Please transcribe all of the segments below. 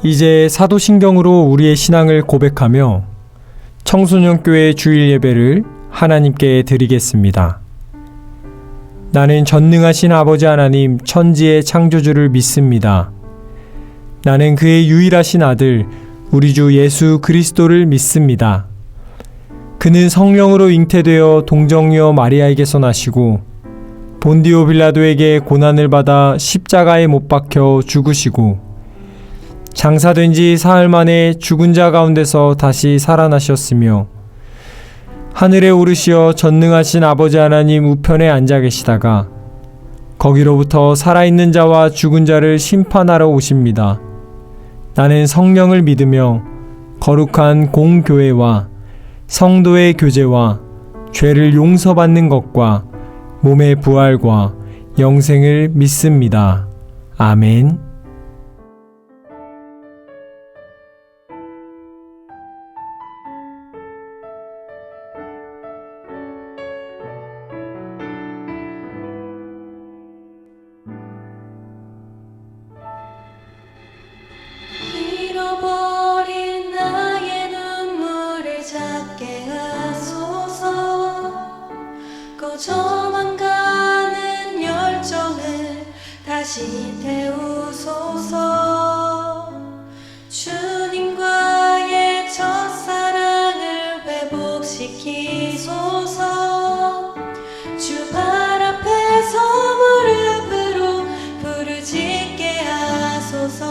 이제 사도신경으로 우리의 신앙을 고백하며 청소년교회 주일 예배를 하나님께 드리겠습니다. 나는 전능하신 아버지 하나님 천지의 창조주를 믿습니다. 나는 그의 유일하신 아들 우리 주 예수 그리스도를 믿습니다. 그는 성령으로 잉태되어 동정녀 마리아에게서 나시고 본디오 빌라도에게 고난을 받아 십자가에 못 박혀 죽으시고 장사된 지 사흘 만에 죽은 자 가운데서 다시 살아나셨으며 하늘에 오르시어 전능하신 아버지 하나님 우편에 앉아 계시다가 거기로부터 살아있는 자와 죽은 자를 심판하러 오십니다. 나는 성령을 믿으며 거룩한 공교회와 성도의 교제와 죄를 용서받는 것과 몸의 부활과 영생을 믿습니다. 아멘. 잃어버린 나의 눈물을 찾게 하소서. 꺼져만 가는 열정을 다시 태우소서. 주님과의 첫사랑을 회복시키소서. 주 발 앞에서 무릎으로 부르짖게 하소서.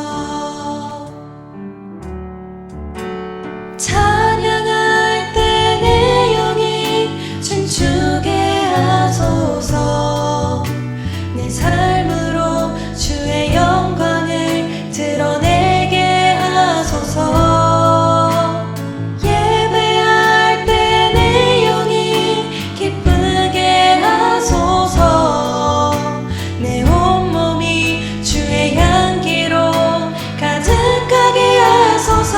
찬양할 때 내 영이 춤추게 하소서. 내 삶으로 주의 영광을 드러내게 하소서. 예배할 때 내 영이 기쁘게 하소서. 내 온몸이 주의 향기로 가득하게 하소서.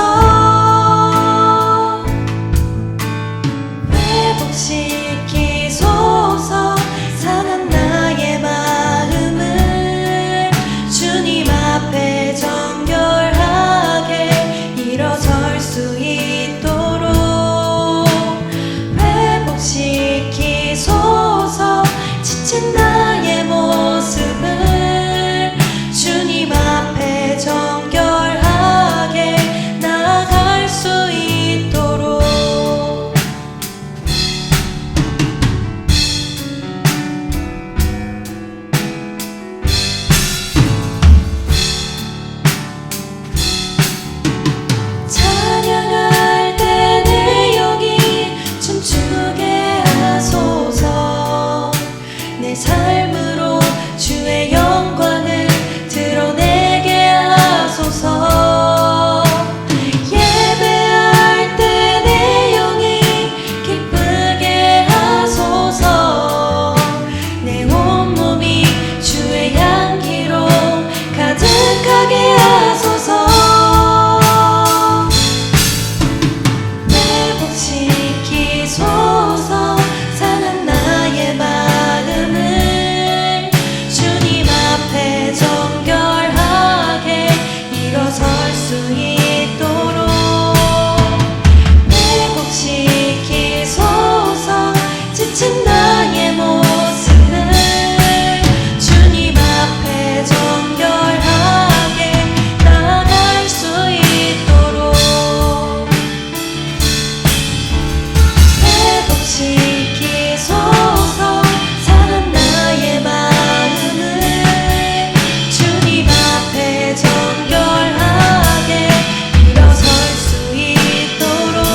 시키소서. 상한 나의 마음을 주님 앞에 정결하게 일어설 수 있도록 회복시키소서. 지친 나의 모습을 주님 앞에 정결하게 나아갈 수 있도록 찬양할 때 내 영이 춤추게 하소서. 내 삶으로 주의 영광을 드러내게 하소서. 예배할 때 내 영이 기쁘게 하소서. 내 온몸이 주의 향기로 가득하게 하소서. 회복시키소서. 상한 나의 마음을 주님 앞에 정결하게 일어설 수 있도록 회복시키소서. 지친 나의 모습을 주님 앞에 정결하게 나아갈 수 있도록 회복시키소서. 상한 나의 마음을 주님 앞에 정결하게 일어설 수 있도록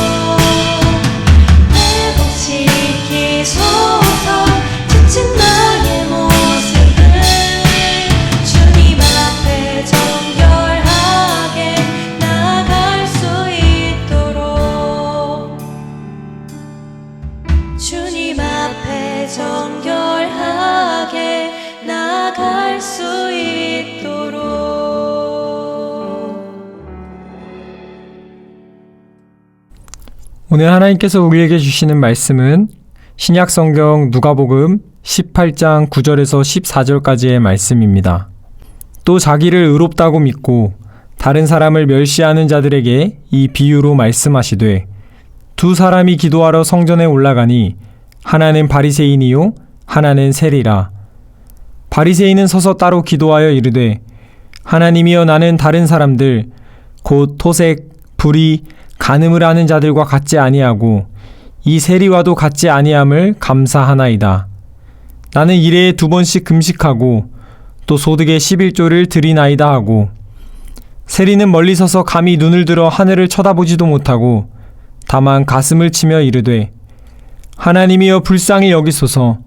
회복시키소서. 지친 나의 모습을 주님 앞에 정결하게 나아갈 수 있도록 주님 앞에 정결하게 나아갈 수 있도록. 오늘 하나님께서 우리에게 주시는 말씀은 신약성경 누가복음 18장 9절에서 14절까지의 말씀입니다. 또 자기를 의롭다고 믿고 다른 사람을 멸시하는 자들에게 이 비유로 말씀하시되 두 사람이 기도하러 성전에 올라가니 하나는 바리새인이요 하나는 세리라. 바리새인은 서서 따로 기도하여 이르되 하나님이여 나는 다른 사람들 곧 토색, 불의, 간음을 하는 자들과 같지 아니하고 이 세리와도 같지 아니함을 감사하나이다. 나는 일해에 2번씩 금식하고 또 소득의 11조를 드리나이다 하고 세리는 멀리 서서 감히 눈을 들어 하늘을 쳐다보지도 못하고 다만 가슴을 치며 이르되 하나님이여 불쌍히 여기소서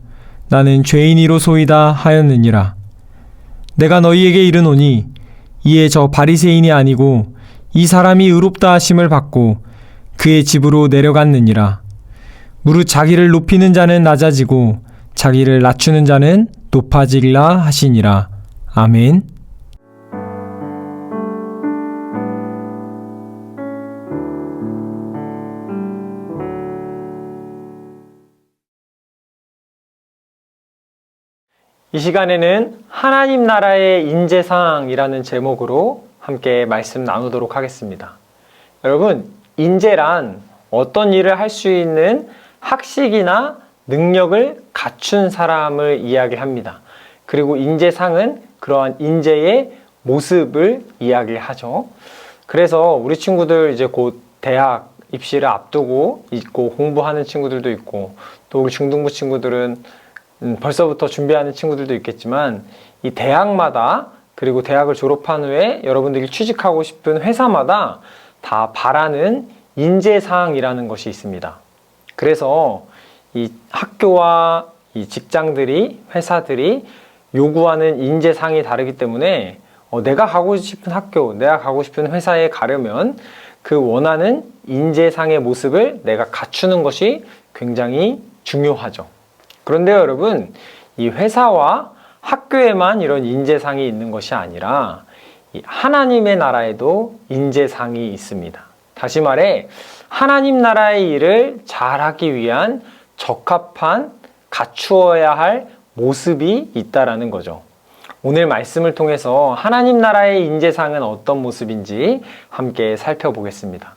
나는 죄인이로소이다 하였느니라. 내가 너희에게 이르노니 이에 저 바리새인이 아니고 이 사람이 의롭다 하심을 받고 그의 집으로 내려갔느니라. 무릇 자기를 높이는 자는 낮아지고 자기를 낮추는 자는 높아지리라 하시니라. 아멘. 이 시간에는 하나님 나라의 인재상이라는 제목으로 함께 말씀 나누도록 하겠습니다. 여러분, 인재란 어떤 일을 할 수 있는 학식이나 능력을 갖춘 사람을 이야기합니다. 그리고 인재상은 그러한 인재의 모습을 이야기하죠. 그래서 우리 친구들 이제 곧 대학 입시를 앞두고 있고 공부하는 친구들도 있고 또 우리 중등부 친구들은 벌써부터 준비하는 친구들도 있겠지만 이 대학마다 그리고 대학을 졸업한 후에 여러분들이 취직하고 싶은 회사마다 다 바라는 인재상이라는 것이 있습니다. 그래서 이 학교와 이 직장들이 회사들이 요구하는 인재상이 다르기 때문에 내가 가고 싶은 학교, 내가 가고 싶은 회사에 가려면 그 원하는 인재상의 모습을 내가 갖추는 것이 굉장히 중요하죠. 그런데요, 여러분, 이 회사와 학교에만 이런 인재상이 있는 것이 아니라 이 하나님의 나라에도 인재상이 있습니다. 다시 말해 하나님 나라의 일을 잘하기 위한 적합한 갖추어야 할 모습이 있다라는 거죠. 오늘 말씀을 통해서 하나님 나라의 인재상은 어떤 모습인지 함께 살펴보겠습니다.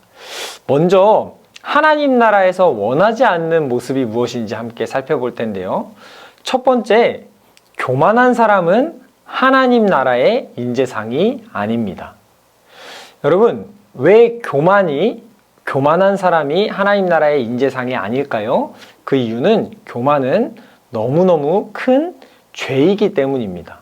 먼저 하나님 나라에서 원하지 않는 모습이 무엇인지 함께 살펴볼 텐데요. 첫 번째, 교만한 사람은 하나님 나라의 인재상이 아닙니다. 여러분, 왜 교만한 사람이 하나님 나라의 인재상이 아닐까요? 그 이유는 교만은 너무너무 큰 죄이기 때문입니다.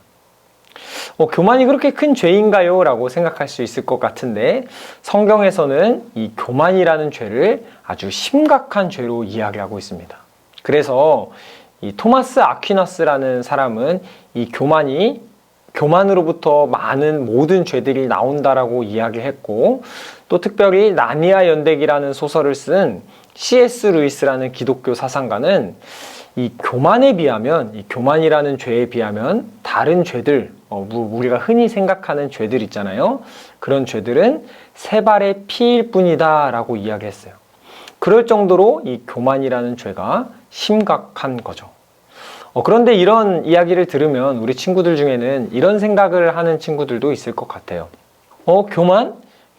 교만이 그렇게 큰 죄인가요? 라고 생각할 수 있을 것 같은데 성경에서는 이 교만이라는 죄를 아주 심각한 죄로 이야기하고 있습니다. 그래서 이 토마스 아퀴나스라는 사람은 이 교만으로부터 많은 모든 죄들이 나온다라고 이야기했고 또 특별히 나니아 연대기라는 소설을 쓴 C.S. 루이스라는 기독교 사상가는 이 교만에 비하면, 이 교만이라는 죄에 비하면 다른 죄들, 우리가 흔히 생각하는 죄들 있잖아요. 그런 죄들은 세 발의 피일 뿐이다 라고 이야기했어요. 그럴 정도로 이 교만이라는 죄가 심각한 거죠. 그런데 이런 이야기를 들으면 우리 친구들 중에는 이런 생각을 하는 친구들도 있을 것 같아요.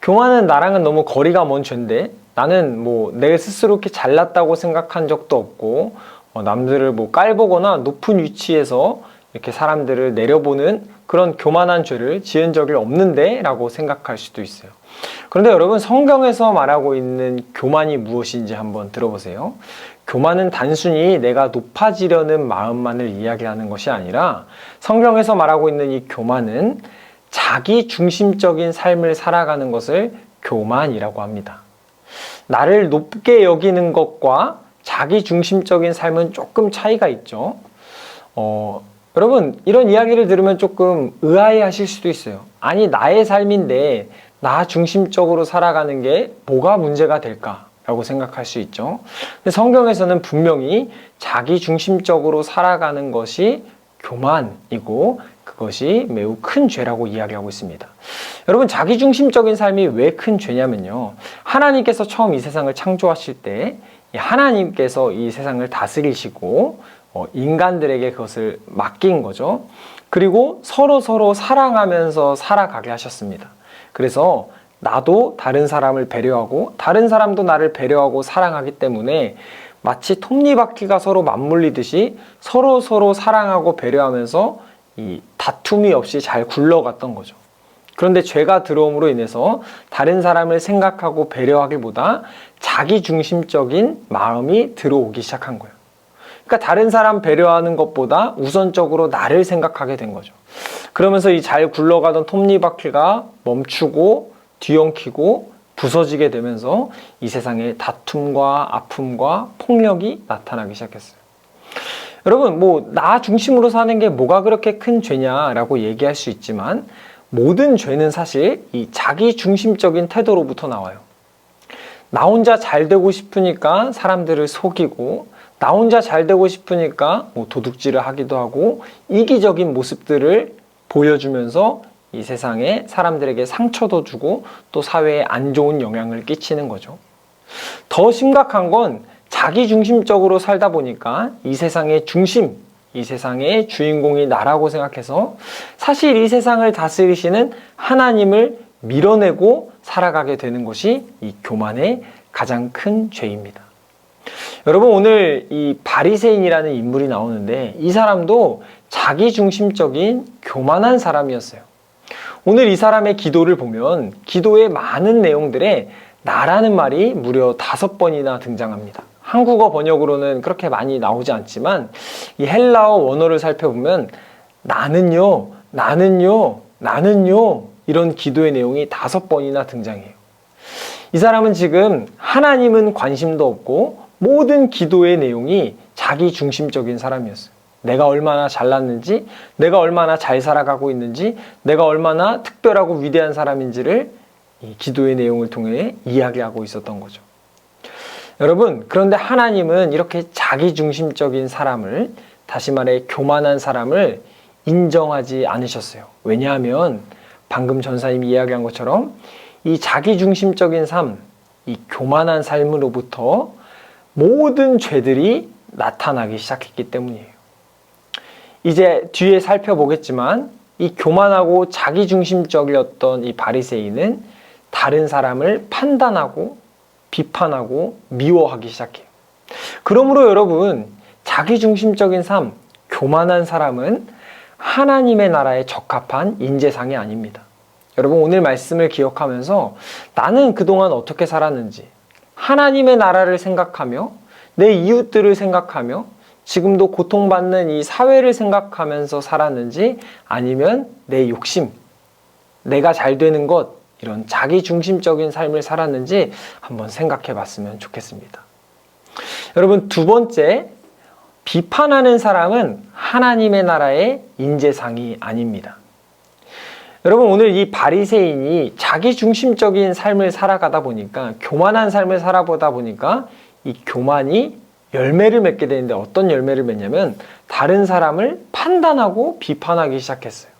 교만은 나랑은 너무 거리가 먼 죄인데 나는 내 스스로 이렇게 잘났다고 생각한 적도 없고 남들을 깔보거나 높은 위치에서 이렇게 사람들을 내려보는 그런 교만한 죄를 지은 적이 없는데 라고 생각할 수도 있어요. 그런데 여러분, 성경에서 말하고 있는 교만이 무엇인지 한번 들어보세요. 교만은 단순히 내가 높아지려는 마음만을 이야기하는 것이 아니라 성경에서 말하고 있는 이 교만은 자기 중심적인 삶을 살아가는 것을 교만이라고 합니다. 나를 높게 여기는 것과 자기 중심적인 삶은 조금 차이가 있죠. 여러분, 이런 이야기를 들으면 조금 의아해 하실 수도 있어요. 아니, 나의 삶인데 나 중심적으로 살아가는 게 뭐가 문제가 될까? 라고 생각할 수 있죠. 근데 성경에서는 분명히 자기 중심적으로 살아가는 것이 교만이고 그것이 매우 큰 죄라고 이야기하고 있습니다. 여러분, 자기 중심적인 삶이 왜 큰 죄냐면요. 하나님께서 처음 이 세상을 창조하실 때 하나님께서 이 세상을 다스리시고 인간들에게 그것을 맡긴 거죠. 그리고 서로 사랑하면서 살아가게 하셨습니다. 그래서 나도 다른 사람을 배려하고 다른 사람도 나를 배려하고 사랑하기 때문에 마치 톱니바퀴가 서로 맞물리듯이 서로 사랑하고 배려하면서 이 다툼이 없이 잘 굴러갔던 거죠. 그런데 죄가 들어옴으로 인해서 다른 사람을 생각하고 배려하기보다 자기중심적인 마음이 들어오기 시작한 거예요. 그러니까 다른 사람 배려하는 것보다 우선적으로 나를 생각하게 된 거죠. 그러면서 이 잘 굴러가던 톱니바퀴가 멈추고 뒤엉키고 부서지게 되면서 이 세상에 다툼과 아픔과 폭력이 나타나기 시작했어요. 여러분, 나 중심으로 사는 게 뭐가 그렇게 큰 죄냐라고 얘기할 수 있지만 모든 죄는 사실 이 자기 중심적인 태도로부터 나와요. 나 혼자 잘 되고 싶으니까 사람들을 속이고 나 혼자 잘 되고 싶으니까 도둑질을 하기도 하고 이기적인 모습들을 보여주면서 이 세상에 사람들에게 상처도 주고 또 사회에 안 좋은 영향을 끼치는 거죠. 더 심각한 건 자기중심적으로 살다 보니까 이 세상의 중심, 이 세상의 주인공이 나라고 생각해서 사실 이 세상을 다스리시는 하나님을 밀어내고 살아가게 되는 것이 이 교만의 가장 큰 죄입니다. 여러분, 오늘 이 바리새인이라는 인물이 나오는데 이 사람도 자기중심적인 교만한 사람이었어요. 오늘 이 사람의 기도를 보면 기도의 많은 내용들에 나라는 말이 무려 5번이나 등장합니다. 한국어 번역으로는 그렇게 많이 나오지 않지만 이 헬라어 원어를 살펴보면 나는요, 나는요, 나는요 이런 기도의 내용이 5번이나 등장해요. 이 사람은 지금 하나님은 관심도 없고 모든 기도의 내용이 자기중심적인 사람이었어요. 내가 얼마나 잘났는지, 내가 얼마나 잘 살아가고 있는지, 내가 얼마나 특별하고 위대한 사람인지를 이 기도의 내용을 통해 이야기하고 있었던 거죠. 여러분, 그런데 하나님은 이렇게 자기중심적인 사람을, 다시 말해 교만한 사람을 인정하지 않으셨어요. 왜냐하면 방금 전사님이 이야기한 것처럼 이 자기중심적인 삶, 이 교만한 삶으로부터 모든 죄들이 나타나기 시작했기 때문이에요. 이제 뒤에 살펴보겠지만 이 교만하고 자기중심적이었던 이 바리새인은 다른 사람을 판단하고 비판하고 미워하기 시작해요. 그러므로 여러분, 자기중심적인 삶, 교만한 사람은 하나님의 나라에 적합한 인재상이 아닙니다. 여러분, 오늘 말씀을 기억하면서 나는 그동안 어떻게 살았는지, 하나님의 나라를 생각하며 내 이웃들을 생각하며 지금도 고통받는 이 사회를 생각하면서 살았는지, 아니면 내 욕심, 내가 잘 되는 것, 이런 자기중심적인 삶을 살았는지 한번 생각해 봤으면 좋겠습니다. 여러분, 두 번째, 비판하는 사람은 하나님의 나라의 인재상이 아닙니다. 여러분, 오늘 이 바리새인이 자기중심적인 삶을 살아가다 보니까, 교만한 삶을 살아보다 보니까 이 교만이 열매를 맺게 되는데 어떤 열매를 맺냐면 다른 사람을 판단하고 비판하기 시작했어요.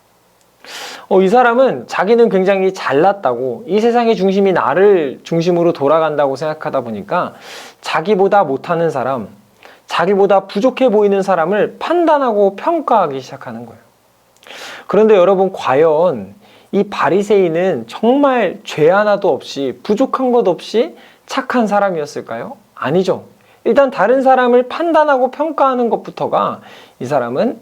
이 사람은 자기는 굉장히 잘났다고, 이 세상의 중심이 나를 중심으로 돌아간다고 생각하다 보니까 자기보다 못하는 사람, 자기보다 부족해 보이는 사람을 판단하고 평가하기 시작하는 거예요. 그런데 여러분, 과연 이 바리새인은 정말 죄 하나도 없이, 부족한 것 없이 착한 사람이었을까요? 아니죠. 일단 다른 사람을 판단하고 평가하는 것부터가 이 사람은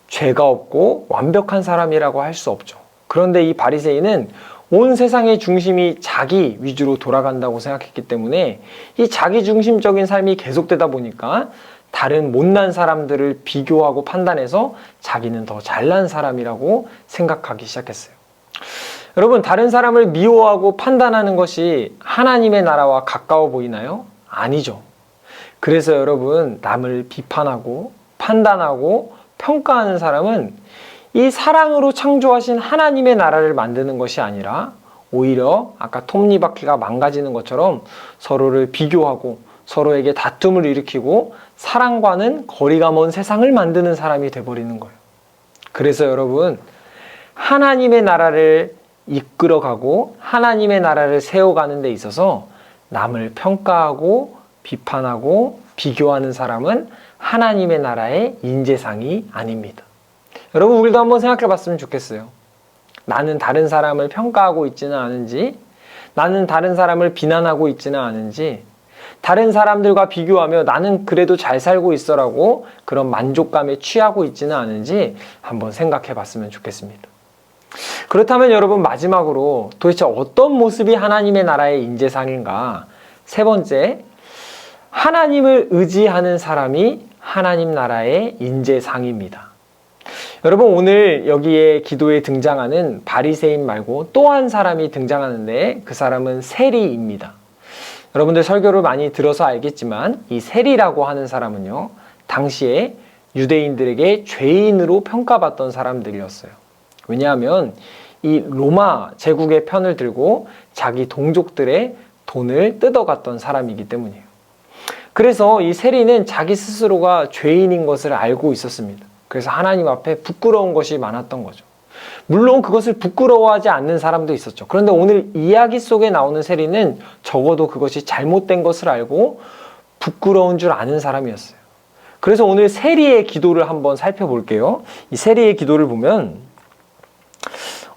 죄가 없고 완벽한 사람이라고 할 수 없죠. 그런데 이 바리새인은 온 세상의 중심이 자기 위주로 돌아간다고 생각했기 때문에 이 자기중심적인 삶이 계속되다 보니까 다른 못난 사람들을 비교하고 판단해서 자기는 더 잘난 사람이라고 생각하기 시작했어요. 여러분, 다른 사람을 미워하고 판단하는 것이 하나님의 나라와 가까워 보이나요? 아니죠. 그래서 여러분, 남을 비판하고 판단하고 평가하는 사람은 이 사랑으로 창조하신 하나님의 나라를 만드는 것이 아니라 오히려 아까 톱니바퀴가 망가지는 것처럼 서로를 비교하고 서로에게 다툼을 일으키고 사랑과는 거리가 먼 세상을 만드는 사람이 돼버리는 거예요. 그래서 여러분, 하나님의 나라를 이끌어가고 하나님의 나라를 세워가는 데 있어서 남을 평가하고 비판하고 비교하는 사람은 하나님의 나라의 인재상이 아닙니다. 여러분, 우리도 한번 생각해 봤으면 좋겠어요. 나는 다른 사람을 평가하고 있지는 않은지, 나는 다른 사람을 비난하고 있지는 않은지, 다른 사람들과 비교하며 나는 그래도 잘 살고 있어라고 그런 만족감에 취하고 있지는 않은지 한번 생각해 봤으면 좋겠습니다. 그렇다면 여러분, 마지막으로 도대체 어떤 모습이 하나님의 나라의 인재상인가? 세 번째, 하나님을 의지하는 사람이 하나님 나라의 인재상입니다. 여러분, 오늘 여기에 기도에 등장하는 바리새인 말고 또 한 사람이 등장하는데 그 사람은 세리입니다. 여러분들 설교를 많이 들어서 알겠지만 이 세리라고 하는 사람은요, 당시에 유대인들에게 죄인으로 평가받던 사람들이었어요. 왜냐하면 이 로마 제국의 편을 들고 자기 동족들의 돈을 뜯어갔던 사람이기 때문이에요. 그래서 이 세리는 자기 스스로가 죄인인 것을 알고 있었습니다. 그래서 하나님 앞에 부끄러운 것이 많았던 거죠. 물론 그것을 부끄러워하지 않는 사람도 있었죠. 그런데 오늘 이야기 속에 나오는 세리는 적어도 그것이 잘못된 것을 알고 부끄러운 줄 아는 사람이었어요. 그래서 오늘 세리의 기도를 한번 살펴볼게요. 이 세리의 기도를 보면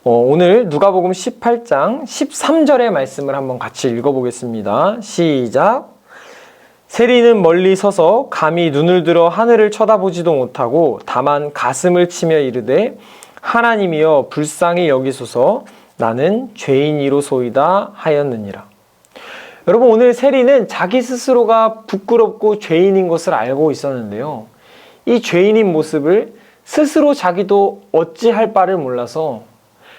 오늘 누가복음 18장 13절의 말씀을 한번 같이 읽어보겠습니다. 시작. 세리는 멀리 서서 감히 눈을 들어 하늘을 쳐다보지도 못하고 다만 가슴을 치며 이르되 하나님이여 불쌍히 여기소서 나는 죄인이로소이다 하였느니라. 여러분, 오늘 세리는 자기 스스로가 부끄럽고 죄인인 것을 알고 있었는데요. 이 죄인인 모습을 스스로 자기도 어찌할 바를 몰라서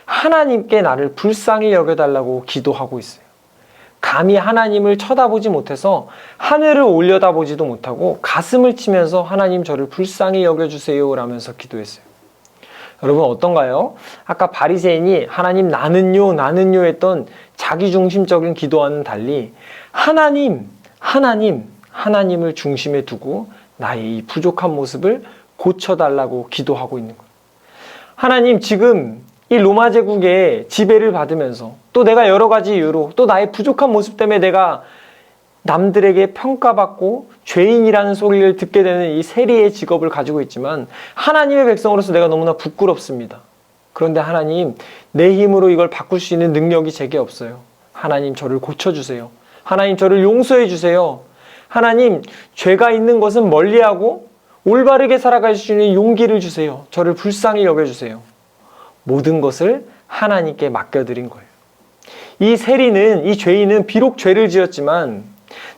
하나님께 나를 불쌍히 여겨달라고 기도하고 있어요. 감히 하나님을 쳐다보지 못해서 하늘을 올려다보지도 못하고 가슴을 치면서 하나님 저를 불쌍히 여겨주세요 라면서 기도했어요. 여러분, 어떤가요? 아까 바리새인이 하나님 나는요 했던 자기중심적인 기도와는 달리 하나님을 중심에 두고 나의 이 부족한 모습을 고쳐달라고 기도하고 있는 거예요. 하나님, 지금 이 로마 제국의 지배를 받으면서 또 내가 여러 가지 이유로 또 나의 부족한 모습 때문에 내가 남들에게 평가받고 죄인이라는 소리를 듣게 되는 이 세리의 직업을 가지고 있지만 하나님의 백성으로서 내가 너무나 부끄럽습니다. 그런데 하나님, 내 힘으로 이걸 바꿀 수 있는 능력이 제게 없어요. 하나님, 저를 고쳐주세요. 하나님, 저를 용서해 주세요. 하나님, 죄가 있는 것은 멀리하고 올바르게 살아갈 수 있는 용기를 주세요. 저를 불쌍히 여겨주세요. 모든 것을 하나님께 맡겨드린 거예요. 이 세리는, 이 죄인은 비록 죄를 지었지만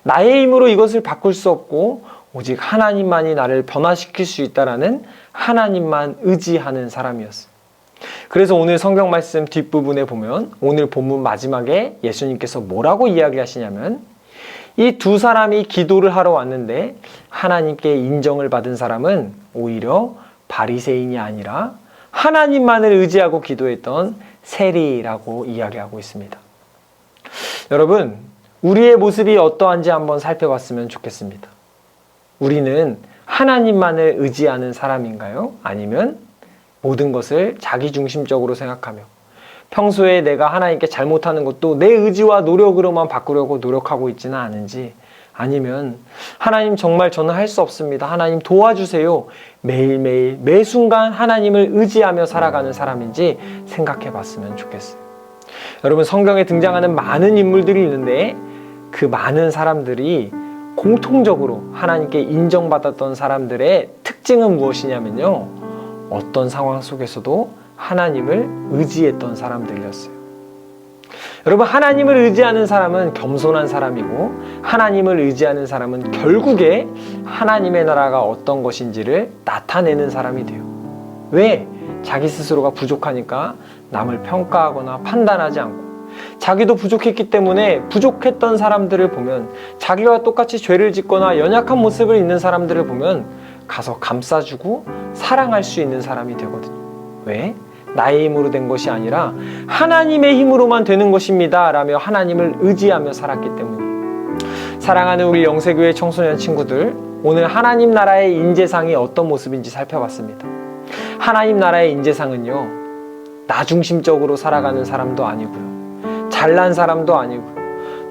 나의 힘으로 이것을 바꿀 수 없고 오직 하나님만이 나를 변화시킬 수 있다라는 하나님만 의지하는 사람이었어요. 그래서 오늘 성경 말씀 뒷부분에 보면 오늘 본문 마지막에 예수님께서 뭐라고 이야기하시냐면 이 두 사람이 기도를 하러 왔는데 하나님께 인정을 받은 사람은 오히려 바리새인이 아니라 하나님만을 의지하고 기도했던 세리라고 이야기하고 있습니다. 여러분, 우리의 모습이 어떠한지 한번 살펴봤으면 좋겠습니다. 우리는 하나님만을 의지하는 사람인가요? 아니면 모든 것을 자기중심적으로 생각하며 평소에 내가 하나님께 잘못하는 것도 내 의지와 노력으로만 바꾸려고 노력하고 있지는 않은지, 아니면 하나님 정말 저는 할 수 없습니다. 하나님 도와주세요. 매일매일 매 순간 하나님을 의지하며 살아가는 사람인지 생각해 봤으면 좋겠어요. 여러분, 성경에 등장하는 많은 인물들이 있는데 그 많은 사람들이 공통적으로 하나님께 인정받았던 사람들의 특징은 무엇이냐면요, 어떤 상황 속에서도 하나님을 의지했던 사람들이었어요. 여러분, 하나님을 의지하는 사람은 겸손한 사람이고 하나님을 의지하는 사람은 결국에 하나님의 나라가 어떤 것인지를 나타내는 사람이 돼요. 왜? 자기 스스로가 부족하니까 남을 평가하거나 판단하지 않고, 자기도 부족했기 때문에 부족했던 사람들을 보면, 자기와 똑같이 죄를 짓거나 연약한 모습을 있는 사람들을 보면 가서 감싸주고 사랑할 수 있는 사람이 되거든요. 왜? 나의 힘으로 된 것이 아니라 하나님의 힘으로만 되는 것입니다 라며 하나님을 의지하며 살았기 때문이에요. 사랑하는 우리 영세교회 청소년 친구들, 오늘 하나님 나라의 인재상이 어떤 모습인지 살펴봤습니다. 하나님 나라의 인재상은요, 나 중심적으로 살아가는 사람도 아니고요, 잘난 사람도 아니고요,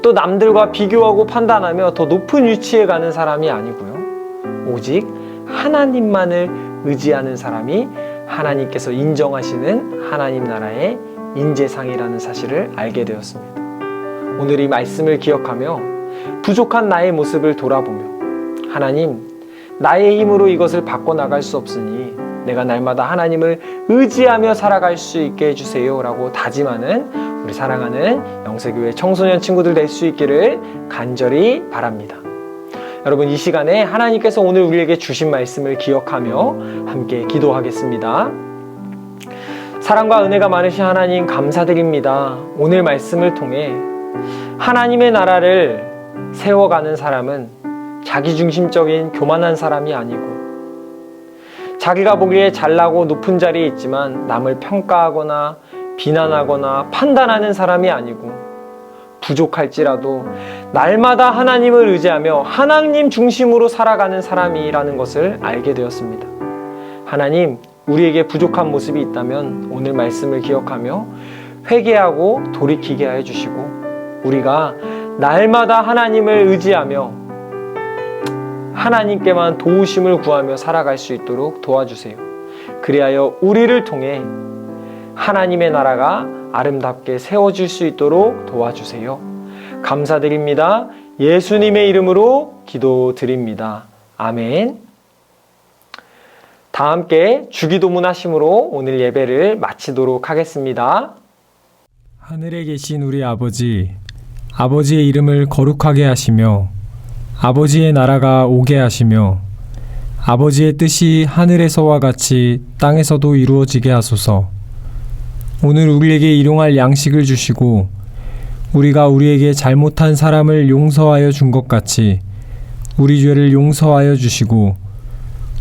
또 남들과 비교하고 판단하며 더 높은 위치에 가는 사람이 아니고요, 오직 하나님만을 의지하는 사람이 하나님께서 인정하시는 하나님 나라의 인재상이라는 사실을 알게 되었습니다. 오늘 이 말씀을 기억하며 부족한 나의 모습을 돌아보며 하나님, 나의 힘으로 이것을 바꿔나갈 수 없으니 내가 날마다 하나님을 의지하며 살아갈 수 있게 해주세요 라고 다짐하는 우리 사랑하는 영세교회 청소년 친구들 될 수 있기를 간절히 바랍니다. 여러분, 이 시간에 하나님께서 오늘 우리에게 주신 말씀을 기억하며 함께 기도하겠습니다. 사랑과 은혜가 많으신 하나님 감사드립니다. 오늘 말씀을 통해 하나님의 나라를 세워가는 사람은 자기중심적인 교만한 사람이 아니고 자기가 보기에 잘나고 높은 자리에 있지만 남을 평가하거나 비난하거나 판단하는 사람이 아니고 부족할지라도 날마다 하나님을 의지하며 하나님 중심으로 살아가는 사람이라는 것을 알게 되었습니다. 하나님, 우리에게 부족한 모습이 있다면 오늘 말씀을 기억하며 회개하고 돌이키게 하여 주시고 우리가 날마다 하나님을 의지하며 하나님께만 도우심을 구하며 살아갈 수 있도록 도와주세요. 그리하여 우리를 통해 하나님의 나라가 아름답게 세워질 수 있도록 도와주세요. 감사드립니다. 예수님의 이름으로 기도드립니다. 아멘. 다 함께 주기도문 하심으로 오늘 예배를 마치도록 하겠습니다. 하늘에 계신 우리 아버지, 아버지의 이름을 거룩하게 하시며 아버지의 나라가 오게 하시며 아버지의 뜻이 하늘에서와 같이 땅에서도 이루어지게 하소서. 오늘 우리에게 일용할 양식을 주시고 우리가 우리에게 잘못한 사람을 용서하여 준 것 같이 우리 죄를 용서하여 주시고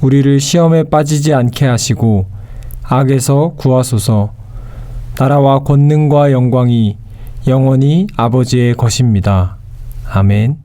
우리를 시험에 빠지지 않게 하시고 악에서 구하소서. 나라와 권능과 영광이 영원히 아버지의 것입니다. 아멘.